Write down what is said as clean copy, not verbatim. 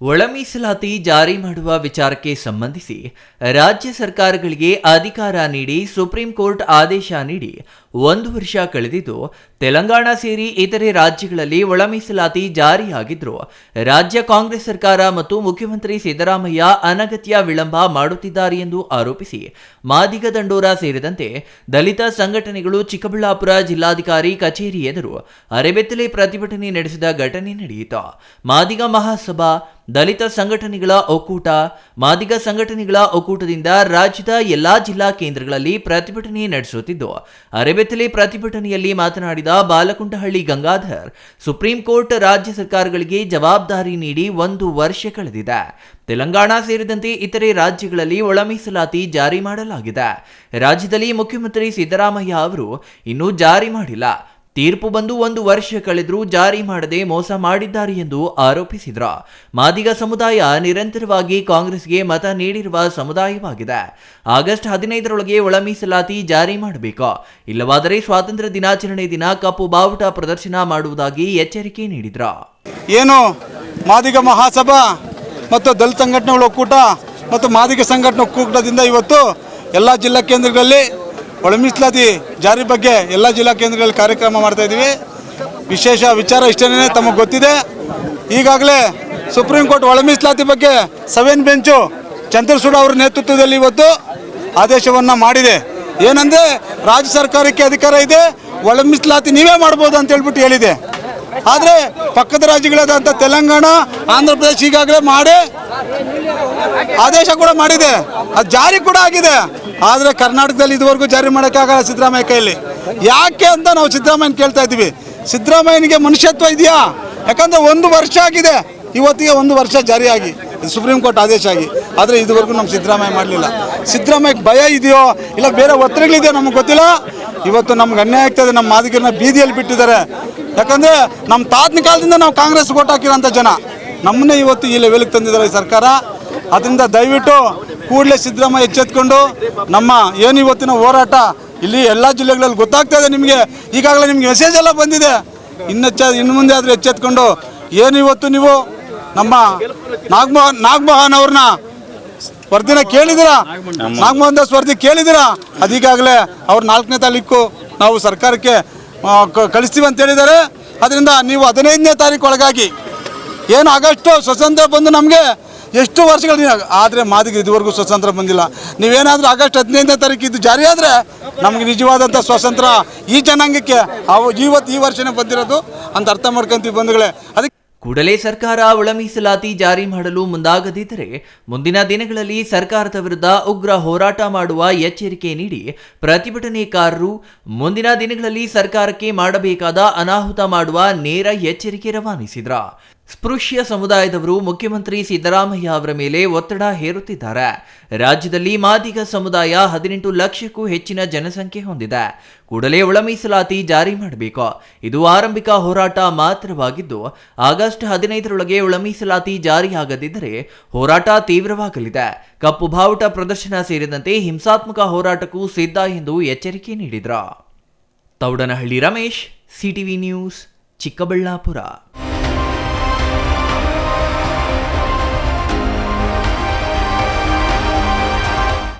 ಒಳ ಮೀಸಲಾತಿ ಜಾರಿ ಮಾಡುವ ವಿಚಾರಕ್ಕೆ ಸಂಬಂಧಿಸಿ ರಾಜ್ಯ ಸರ್ಕಾರಗಳಿಗೆ ಅಧಿಕಾರ ನೀಡಿ ಸುಪ್ರೀಂ ಕೋರ್ಟ್ ಆದೇಶ ನೀಡಿ 1 ವರ್ಷ ಕಳೆದಿದ್ದು, ತೆಲಂಗಾಣ ಸೇರಿ ಇತರೆ ರಾಜ್ಯಗಳಲ್ಲಿ ಒಳ ಮೀಸಲಾತಿ ಜಾರಿಯಾಗಿದ್ರು ರಾಜ್ಯ ಕಾಂಗ್ರೆಸ್ ಸರ್ಕಾರ ಮತ್ತು ಮುಖ್ಯಮಂತ್ರಿ ಸಿದ್ದರಾಮಯ್ಯ ಅನಗತ್ಯ ವಿಳಂಬ ಮಾಡುತ್ತಿದ್ದಾರೆ ಎಂದು ಆರೋಪಿಸಿ ಮಾದಿಗ ದಂಡೋರ ಸೇರಿದಂತೆ ದಲಿತ ಸಂಘಟನೆಗಳು ಚಿಕ್ಕಬಳ್ಳಾಪುರ ಜಿಲ್ಲಾಧಿಕಾರಿ ಕಚೇರಿ ಎದುರು ಅರೆಬೆತ್ತಲೆ ಪ್ರತಿಭಟನೆ ನಡೆಸಿದ ಘಟನೆ ನಡೆಯಿತು. ಮಾದಿಗ ಮಹಾಸಭಾ, ದಲಿತ ಸಂಘಟನೆಗಳ ಒಕ್ಕೂಟ, ಮಾದಿಗ ಸಂಘಟನೆಗಳ ಒಕ್ಕೂಟದಿಂದ ರಾಜ್ಯದ ಎಲ್ಲಾ ಜಿಲ್ಲಾ ಕೇಂದ್ರಗಳಲ್ಲಿ ಪ್ರತಿಭಟನೆ ನಡೆಸುತ್ತಿದ್ದು, ಅರೆಬೆತ್ತಲೆ ಪ್ರತಿಭಟನೆಯಲ್ಲಿ ಮಾತನಾಡಿದ ಬಾಲಕುಂಟಹಳ್ಳಿ ಗಂಗಾಧರ್, ಸುಪ್ರೀಂ ಕೋರ್ಟ್ ರಾಜ್ಯ ಸರ್ಕಾರಗಳಿಗೆ ಜವಾಬ್ದಾರಿ ನೀಡಿ 1 ವರ್ಷ ಕಳೆದಿದೆ. ತೆಲಂಗಾಣ ಸೇರಿದಂತೆ ಇತರೆ ರಾಜ್ಯಗಳಲ್ಲಿ ಒಳ ಮೀಸಲಾತಿ ಜಾರಿ ಮಾಡಲಾಗಿದೆ. ರಾಜ್ಯದಲ್ಲಿ ಮುಖ್ಯಮಂತ್ರಿ ಸಿದ್ದರಾಮಯ್ಯ ಅವರು ಇನ್ನೂ ಜಾರಿ ಮಾಡಿಲ್ಲ. ತೀರ್ಪು ಬಂದು 1 ವರ್ಷ ಕಳೆದರೂ ಜಾರಿ ಮಾಡದೆ ಮೋಸ ಮಾಡಿದ್ದಾರೆ ಎಂದು ಆರೋಪಿಸಿದರು. ಮಾದಿಗ ಸಮುದಾಯ ನಿರಂತರವಾಗಿ ಕಾಂಗ್ರೆಸ್ಗೆ ಮತ ನೀಡಿರುವ ಸಮುದಾಯವಾಗಿದೆ. ಆಗಸ್ಟ್ 15ರೊಳಗೆ ಒಳ ಮೀಸಲಾತಿ ಜಾರಿ ಮಾಡಬೇಕು, ಇಲ್ಲವಾದರೆ ಸ್ವಾತಂತ್ರ್ಯ ದಿನಾಚರಣೆ ದಿನ ಕಪ್ಪು ಬಾವುಟ ಪ್ರದರ್ಶನ ಮಾಡುವುದಾಗಿ ಎಚ್ಚರಿಕೆ ನೀಡಿದರು. ಏನು ಮಾದಿಗ ಮಹಾಸಭಾ ಮತ್ತು ದಲಿತ ಸಂಘಟನೆಗಳ ಒಕ್ಕೂಟ ಮತ್ತು ಮಾದಿಗ ಸಂಘಟನೆ ಒಕ್ಕೂಟದಿಂದ ಇವತ್ತು ಎಲ್ಲ ಜಿಲ್ಲಾ ಕೇಂದ್ರಗಳಲ್ಲಿ ಒಳ ಮೀಸಲಾತಿ ಜಾರಿ ಬಗ್ಗೆ ಎಲ್ಲ ಜಿಲ್ಲಾ ಕೇಂದ್ರಗಳಲ್ಲಿ ಕಾರ್ಯಕ್ರಮ ಮಾಡ್ತಾ ಇದ್ದೀವಿ. ವಿಶೇಷ ವಿಚಾರ ಇಷ್ಟೇನೆ ತಮಗೆ ಗೊತ್ತಿದೆ. ಈಗಾಗಲೇ ಸುಪ್ರೀಂ ಕೋರ್ಟ್ ಒಳ ಮೀಸಲಾತಿ ಬಗ್ಗೆ 7 ಬೆಂಚು ಚಂದ್ರಚೂಡ್ ಅವರ ನೇತೃತ್ವದಲ್ಲಿ ಇವತ್ತು ಆದೇಶವನ್ನು ಮಾಡಿದೆ. ಏನಂದರೆ ರಾಜ್ಯ ಸರ್ಕಾರಕ್ಕೆ ಅಧಿಕಾರ ಇದೆ, ಒಳ ಮೀಸಲಾತಿ ನೀವೇ ಮಾಡ್ಬೋದು ಅಂತ ಹೇಳ್ಬಿಟ್ಟು ಹೇಳಿದೆ. ಆದರೆ ಪಕ್ಕದ ರಾಜ್ಯಗಳಾದಂಥ ತೆಲಂಗಾಣ, ಆಂಧ್ರ ಪ್ರದೇಶ ಈಗಾಗಲೇ ಮಾಡಿ ಆದೇಶ ಕೂಡ ಮಾಡಿದೆ, ಅದು ಜಾರಿ ಕೂಡ ಆಗಿದೆ. ಆದರೆ ಕರ್ನಾಟಕದಲ್ಲಿ ಇದುವರೆಗೂ ಜಾರಿ ಮಾಡೋಕ್ಕಾಗಲ್ಲ ಸಿದ್ದರಾಮಯ್ಯ ಕೈಯಲ್ಲಿ. ಯಾಕೆ ಅಂತ ನಾವು ಸಿದ್ದರಾಮಯ್ಯನ ಕೇಳ್ತಾ ಇದ್ದೀವಿ. ಸಿದ್ದರಾಮಯ್ಯನಿಗೆ ಮನುಷ್ಯತ್ವ ಇದೆಯಾ? ಯಾಕಂದರೆ 1 ವರ್ಷ ಆಗಿದೆ, ಇವತ್ತಿಗೆ 1 ವರ್ಷ ಜಾರಿಯಾಗಿ ಸುಪ್ರೀಂ ಕೋರ್ಟ್ ಆದೇಶ ಆಗಿ, ಆದರೆ ಇದುವರೆಗೂ ನಮ್ಮ ಸಿದ್ದರಾಮಯ್ಯ ಮಾಡಲಿಲ್ಲ. ಸಿದ್ದರಾಮಯ್ಯಗೆ ಭಯ ಇದೆಯೋ ಇಲ್ಲ ಬೇರೆ ಒತ್ತಡಗಳಿದೆಯೋ ನಮಗೆ ಗೊತ್ತಿಲ್ಲ. ಇವತ್ತು ನಮ್ಗೆ ಅನ್ಯಾಯ ಆಗ್ತದೆ. ನಮ್ಮ ಮಾದಿಗರನ್ನ ಬೀದಿಯಲ್ಲಿ ಬಿಟ್ಟಿದ್ದಾರೆ. ಯಾಕಂದರೆ ನಮ್ಮ ತಾತನ ಕಾಲದಿಂದ ನಾವು ಕಾಂಗ್ರೆಸ್ ಓಟ್ ಹಾಕಿರೋಂಥ ಜನ ನಮ್ಮನ್ನೇ ಇವತ್ತು ಈ ಲೆವೆಲ್ಗೆ ತಂದಿದ್ದಾರೆ ಈ ಸರ್ಕಾರ. ಅದರಿಂದ ದಯವಿಟ್ಟು ಕೂಡಲೇ ಸಿದ್ದರಾಮಯ್ಯ ಎಚ್ಚೆತ್ಕೊಂಡು ನಮ್ಮ ಏನು ಇವತ್ತಿನ ಹೋರಾಟ ಇಲ್ಲಿ ಎಲ್ಲ ಜಿಲ್ಲೆಗಳಲ್ಲಿ ಗೊತ್ತಾಗ್ತಾ ಇದೆ ನಿಮಗೆ. ಈಗಾಗಲೇ ನಿಮ್ಗೆ ಮೆಸೇಜ್ ಎಲ್ಲ ಬಂದಿದೆ. ಇನ್ನು ಮುಂದೆ ಆದರೂ ಎಚ್ಚೆತ್ಕೊಂಡು ಏನು ಇವತ್ತು ನೀವು ನಮ್ಮ ನಾಗಮೋಹನ್ ಅವ್ರನ್ನ ವರದಿನ ಕೇಳಿದ್ದೀರಾ, ನಾಗಮೋಹನ್ ದಾಸ್ ವರದಿ ಕೇಳಿದ್ದೀರಾ. ಅದೀಗಾಗಲೇ ಅವ್ರು 4ನೇ ತಾರೀಕು ನಾವು ಸರ್ಕಾರಕ್ಕೆ ಕಳಿಸ್ತೀವಿ ಅಂತ ಹೇಳಿದ್ದಾರೆ. ಅದರಿಂದ ನೀವು 15ನೇ ತಾರೀಕು ಒಳಗಾಗಿ ಏನು ಆಗಸ್ಟ್ ಸ್ವತಂತ್ರ ಬಂದು ನಮಗೆ ಎಷ್ಟು ವರ್ಷಗಳು, ಆದರೆ ಮಾದಿಗೆ ಇದುವರೆಗೂ ಸ್ವತಂತ್ರ ಬಂದಿಲ್ಲ. ನೀವೇನಾದರೂ ಆಗಸ್ಟ್ 15ನೇ ತಾರೀಕು ಇದು ಜಾರಿ ಆದರೆ ನಮಗೆ ನಿಜವಾದಂಥ ಸ್ವಾತಂತ್ರ್ಯ ಈ ಜನಾಂಗಕ್ಕೆ ಈ ವರ್ಷನೇ ಬಂದಿರೋದು ಅಂತ ಅರ್ಥ ಮಾಡ್ಕೊಂತೀವಿ ಬಂಧುಗಳೇ. ಅದಕ್ಕೆ ಕೂಡಲೇ ಸರ್ಕಾರ ಒಳ ಮೀಸಲಾತಿ ಜಾರಿ ಮಾಡಲು ಮುಂದಾಗದಿದ್ದರೆ ಮುಂದಿನ ದಿನಗಳಲ್ಲಿ ಸರ್ಕಾರದ ವಿರುದ್ಧ ಉಗ್ರ ಹೋರಾಟ ಮಾಡುವ ಎಚ್ಚರಿಕೆ ನೀಡಿ ಪ್ರತಿಭಟನೆಕಾರರು ಮುಂದಿನ ದಿನಗಳಲ್ಲಿ ಸರ್ಕಾರಕ್ಕೆ ಮಾಡಬೇಕಾದ ಅನಾಹುತ ಮಾಡುವ ನೇರ ಎಚ್ಚರಿಕೆ ರವಾನಿಸಿದರು. ಸ್ಪೃಶ್ಯ ಸಮುದಾಯದವರು ಮುಖ್ಯಮಂತ್ರಿ ಸಿದ್ದರಾಮಯ್ಯ ಅವರ ಮೇಲೆ ಒತ್ತಡ ಹೇರುತ್ತಿದ್ದಾರೆ. ರಾಜ್ಯದಲ್ಲಿ ಮಾದಿಗ ಸಮುದಾಯ 18 ಲಕ್ಷಕ್ಕೂ ಹೆಚ್ಚಿನ ಜನಸಂಖ್ಯೆ ಹೊಂದಿದೆ. ಕೂಡಲೇ ಒಳ ಮೀಸಲಾತಿ ಜಾರಿ ಮಾಡಬೇಕು. ಇದು ಆರಂಭಿಕ ಹೋರಾಟ ಮಾತ್ರವಾಗಿದ್ದು, ಆಗಸ್ಟ್ 15ರೊಳಗೆ ಒಳ ಮೀಸಲಾತಿ ಜಾರಿಯಾಗದಿದ್ದರೆ ಹೋರಾಟ ತೀವ್ರವಾಗಲಿದೆ. ಕಪ್ಪು ಬಾವುಟ ಪ್ರದರ್ಶನ ಸೇರಿದಂತೆ ಹಿಂಸಾತ್ಮಕ ಹೋರಾಟಕ್ಕೂ ಸಿದ್ಧ ಎಂದು ಎಚ್ಚರಿಕೆ ನೀಡಿದರು. Thoudanahalli Ramesh, CTV news, Chikkaballapur.